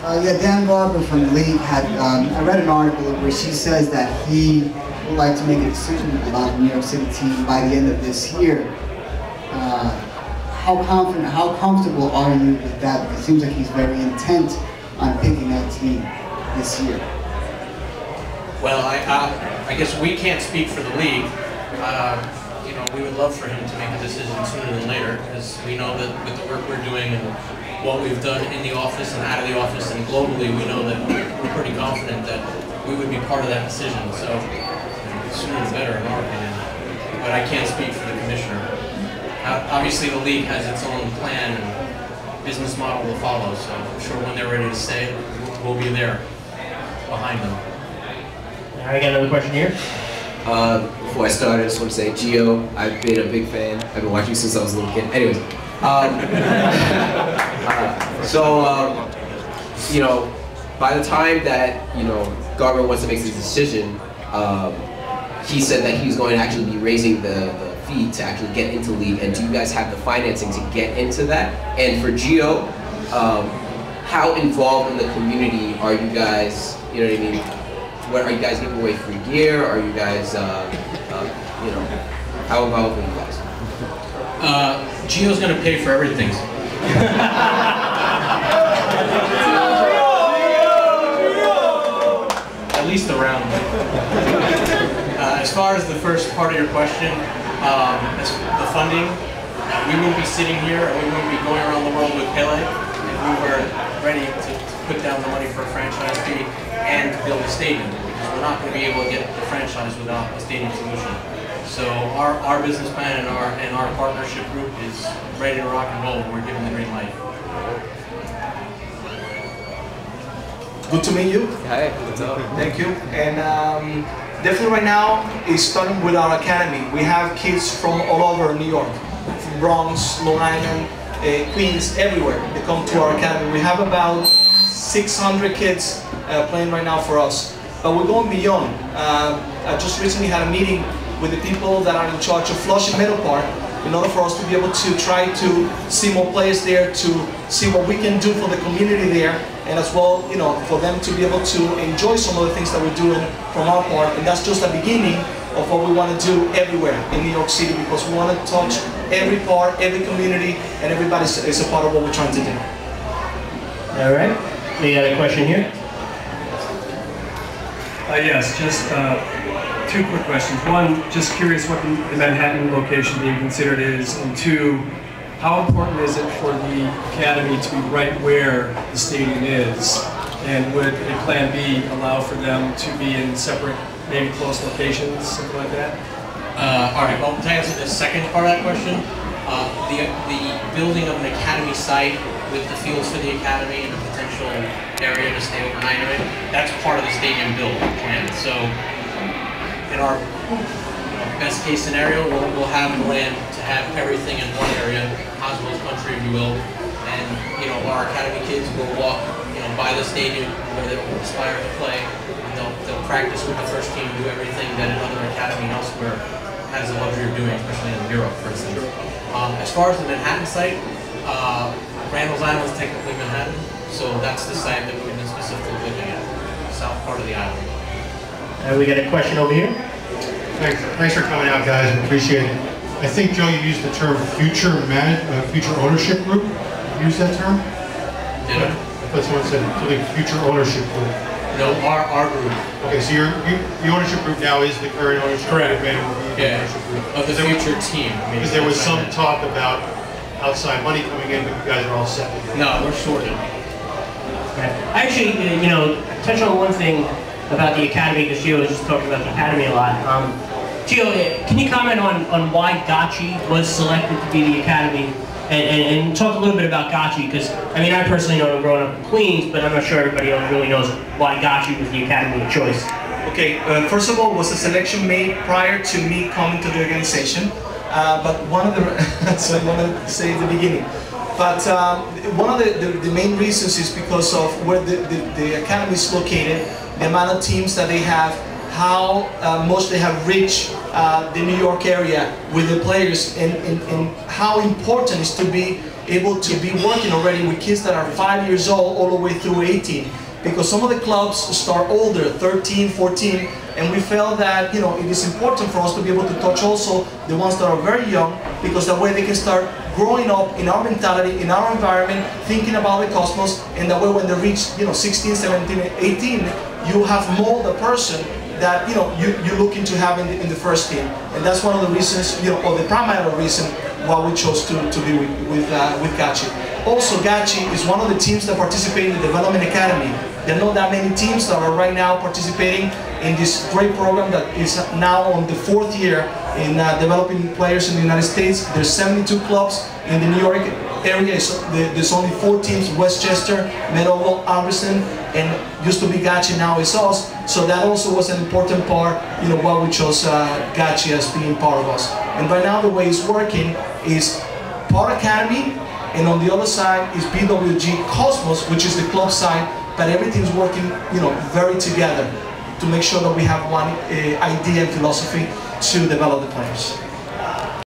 Yeah, Dan Garber from the league had, I read an article where she says that he would like to make a decision about the New York City team by the end of this year. How confident, how comfortable are you with that? Because it seems like he's very intent on picking that team this year. Well, I guess we can't speak for the league. You know, we would love for him to make a decision sooner than later, because we know that with the work we're doing and what we've done in the office and out of the office and globally, we know that we're pretty confident that we would be part of that decision. So, sooner the better, in our opinion. But I can't speak for the commissioner. Obviously, the league has its own plan and business model to follow, so I'm sure when they're ready to say it, we'll be there behind them. I got another question here. Before I start, I just want to say, Gio, I've been a big fan. I've been watching you since I was a little kid. Anyways, you know, by the time that, you know, Garber wants to make his decision, he said that he was going to actually be raising the fee to actually get into the league. And do you guys have the financing to get into that? And for Gio, how involved in the community are you guys? You know what I mean? What are you guys giving away free gear? Are you guys, you know, how involved are you guys? Gio's going to pay for everything. At least around. As far as the first part of your question, as the funding, we wouldn't be sitting here and we wouldn't be going around the world with Pele if we were ready to put down the money for a franchise fee and to build a stadium, because we're not going to be able to get the franchise without a stadium solution. So our business plan and our partnership group is ready to rock and roll. We're giving the green light. Good to meet you. Hi, what's up? Thank you. And definitely right now is starting with our academy. We have kids from all over New York, from Bronx, Long Island, Queens, everywhere. They come to our academy. We have about 600 kids playing right now for us. But we're going beyond. I just recently had a meeting with the people that are in charge of Flushing Meadow Park in order for us to be able to try to see more players there, to see what we can do for the community there, and as well, you know, for them to be able to enjoy some of the things that we're doing from our part. And that's just the beginning of what we want to do everywhere in New York City, because we want to touch every part, every community, and everybody is a part of what we're trying to do. All right. We got a question here. Yes, just two quick questions. One, just curious what the Manhattan location being considered is, and two, how important is it for the academy to be right where the stadium is, and would a plan B allow for them to be in separate, maybe close locations, something like that? All right, well, to answer the second part of that question, the building of an academy site with the fields for the academy and the potential area to stay overnight in it, that's part of the stadium build plan. So in our best case scenario, we'll have the land to have everything in one area, Cosmos country, if you will, and our academy kids will walk by the stadium where they'll aspire to play, and they'll practice with the first team, do everything that another academy elsewhere has the luxury of doing, especially in Europe, for instance. As far as the Manhattan site, Randall's Island is technically Manhattan, so that's the site that we've been specifically looking at, south part of the island. We got a question over here. Thanks for coming out, guys. Appreciate it. I think, Joe, you used the term future ownership group. You used that term? Did I? That's what it said. Something future ownership group. No, our group. Okay, so the ownership group now is the current ownership Correct. group. Yeah. Of the future team. Because there was some talk about outside money coming in, but you guys are all set. No, we're sorted. Actually, touch on one thing about the academy, because Gio was just talking about the academy a lot. Gio, can you comment on why Gotchi was selected to be the academy, and talk a little bit about Gotchi, because I personally know him growing up in Queens, but I'm not sure everybody else really knows why Gotchi was the academy of choice. Okay, first of all, was a selection made prior to me coming to the organization, but one of the, so I want to say at the beginning, but one of the main reasons is because of where the academy is located, the amount of teams that they have, how much they have reached the New York area with the players, and how important it is to be able to be working already with kids that are 5 years old all the way through 18. Because some of the clubs start older, 13, 14, and we felt that, you know, it is important for us to be able to touch also the ones that are very young, because that way they can start growing up in our mentality, in our environment, thinking about the cosmos, and that way when they reach, you know, 16, 17, 18, you have molded a person that, you know, you're looking to have in the first team. And that's one of the reasons, you know, or the primary reason why we chose to be with Gachi. Also, Gachi is one of the teams that participate in the Development Academy. There are not that many teams that are right now participating in this great program that is now on the 4th year in developing players in the United States. There's 72 clubs in the New York area. There's only 4 teams: Westchester, Meadowville, Albertson, and used to be Gachi, now it's us. So that also was an important part, you know, why we chose Gachi as being part of us. And right now the way it's working is part Academy, and on the other side is BWG Cosmos, which is the club side, but everything's working, you know, very together to make sure that we have one idea and philosophy to develop the players.